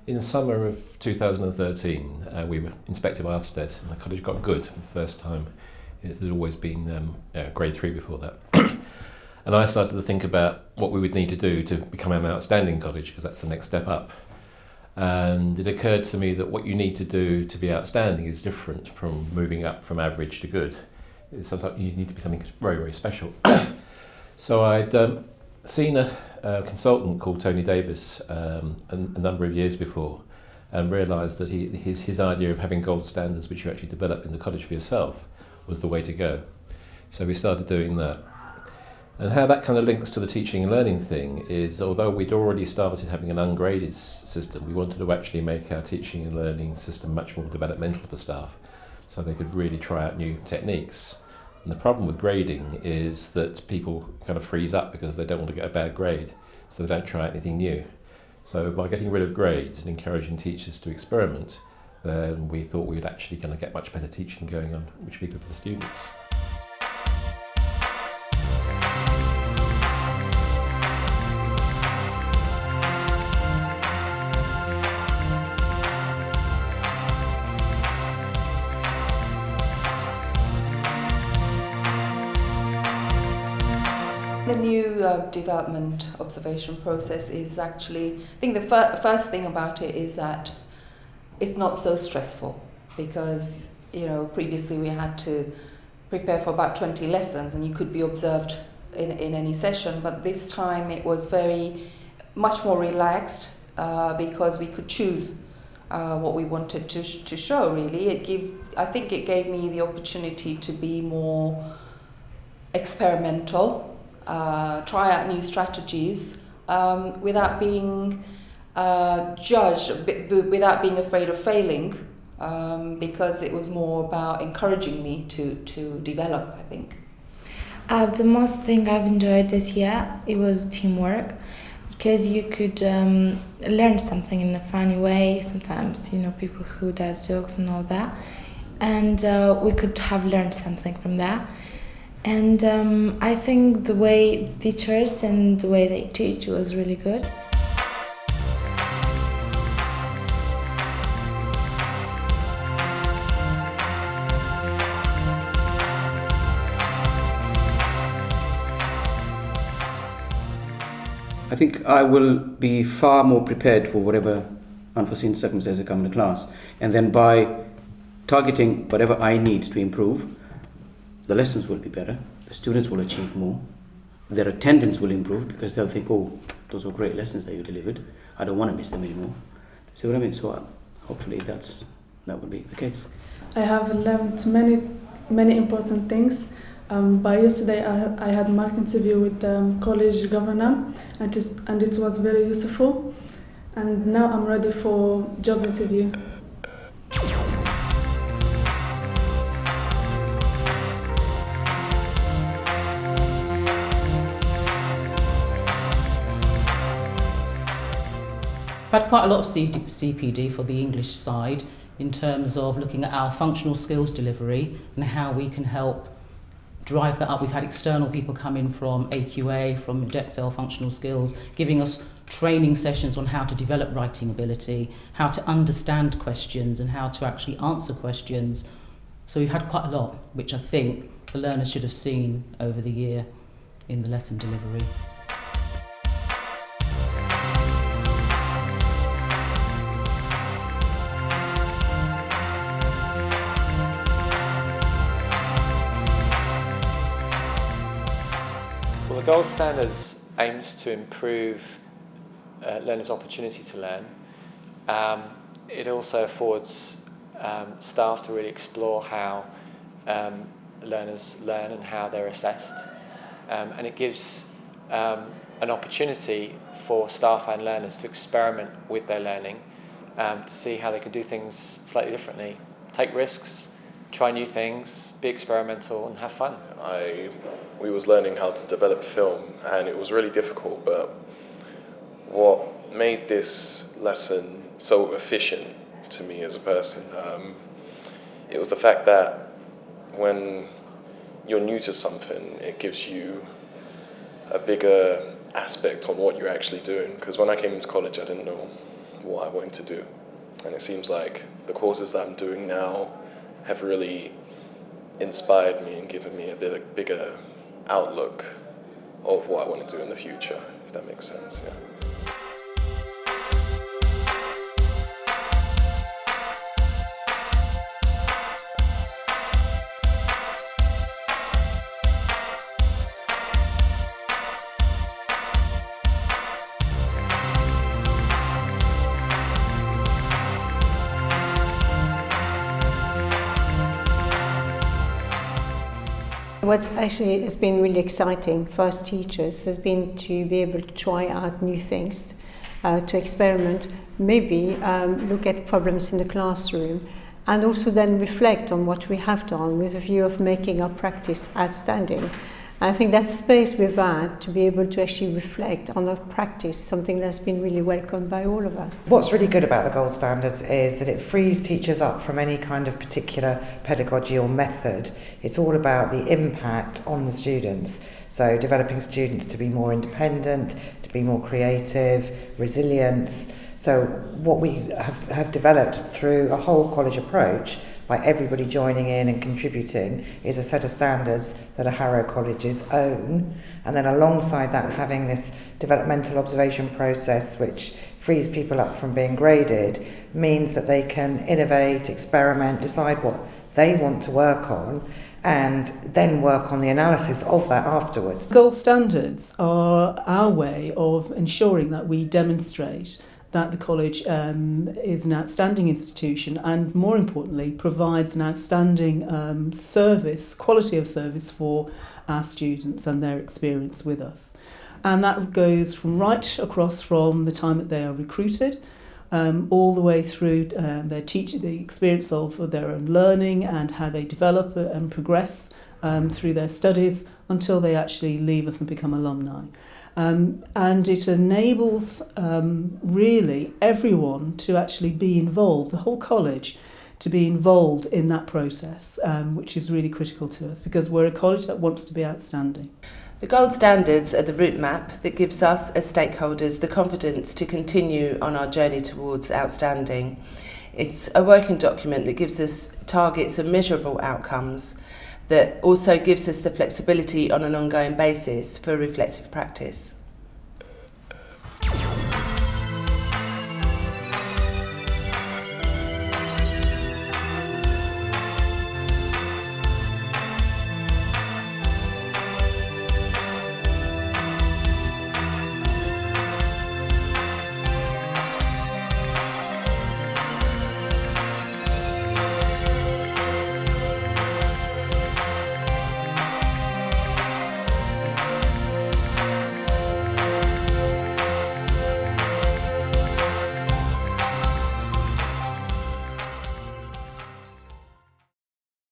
In the summer of 2013, we were inspected by Ofsted, and the college got good for the first time. It had always been grade 3 before that. And I started to think about what we would need to do to become an outstanding college, because that's the next step up. And it occurred to me that what you need to do to be outstanding is different from moving up from average to good. Sometimes you need to be something very, very special. So I'd seen a consultant called Tony Davis a number of years before, and realised that his idea of having gold standards which you actually develop in the college for yourself was the way to go. So we started doing that. And how that kind of links to the teaching and learning thing is, although we'd already started having an ungraded system, we wanted to actually make our teaching and learning system much more developmental for the staff, so they could really try out new techniques. And the problem with grading is that people kind of freeze up because they don't want to get a bad grade, so they don't try anything new. So by getting rid of grades and encouraging teachers to experiment, then we thought we would actually kind of get much better teaching going on, which would be good for the students. The new development observation process is actually, I think the first thing about it is that it's not so stressful, because previously we had to prepare for about 20 lessons and you could be observed in any session, but this time it was very much more relaxed because we could choose what we wanted to show, really. I think it gave me the opportunity to be more experimental, try out new strategies without being judged, without being afraid of failing, because it was more about encouraging me to develop, I think. The most thing I've enjoyed this year, it was teamwork, because you could learn something in a funny way. Sometimes, people who does jokes and all that, and we could have learned something from that. And I think the way teachers and the way they teach was really good. I think I will be far more prepared for whatever unforeseen circumstances come in the class. And then by targeting whatever I need to improve, the lessons will be better, the students will achieve more, their attendance will improve because they'll think, oh, those were great lessons that you delivered, I don't want to miss them anymore. See what I mean? So hopefully that will be the case. I have learned many important things. By yesterday I had a mock interview with the college governor, and it was very useful. And now I'm ready for job interview. I've had quite a lot of CPD for the English side in terms of looking at our functional skills delivery and how we can help drive that up. We've had external people come in from AQA, from Dexel Functional Skills, giving us training sessions on how to develop writing ability, how to understand questions and how to actually answer questions. So we've had quite a lot, which I think the learners should have seen over the year in the lesson delivery. Well, the gold standards aims to improve learners' opportunity to learn. It also affords staff to really explore how learners learn and how they're assessed. And it gives an opportunity for staff and learners to experiment with their learning, to see how they can do things slightly differently, take risks, try new things, be experimental and have fun. We was learning how to develop film, and it was really difficult, but what made this lesson so efficient to me as a person, it was the fact that when you're new to something, it gives you a bigger aspect on what you're actually doing. Because when I came into college, I didn't know what I wanted to do. And it seems like the courses that I'm doing now have really inspired me and given me a bigger outlook of what I want to do in the future, if that makes sense. Yeah. What actually has been really exciting for us teachers has been to be able to try out new things, to experiment, maybe look at problems in the classroom, and also then reflect on what we have done with a view of making our practice outstanding. I think that space we've had to be able to actually reflect on our practice, something that's been really welcomed by all of us. What's really good about the gold standards is that it frees teachers up from any kind of particular pedagogy or method. It's all about the impact on the students. So developing students to be more independent, to be more creative, resilient. So what we have developed through a whole college approach, by everybody joining in and contributing, is a set of standards that are Harrow College's own, and then alongside that having this developmental observation process which frees people up from being graded, means that they can innovate, experiment, decide what they want to work on, and then work on the analysis of that afterwards. Gold standards are our way of ensuring that we demonstrate that the college is an outstanding institution and, more importantly, provides an outstanding service, quality of service for our students and their experience with us. And that goes from right across from the time that they are recruited, all the way through their teaching, the experience of their own learning and how they develop and progress through their studies until they actually leave us and become alumni. And it enables really everyone to actually be involved, the whole college to be involved in that process, which is really critical to us because we're a college that wants to be outstanding. The gold standards are the route map that gives us as stakeholders the confidence to continue on our journey towards outstanding. It's a working document that gives us targets and measurable outcomes that also gives us the flexibility on an ongoing basis for reflective practice.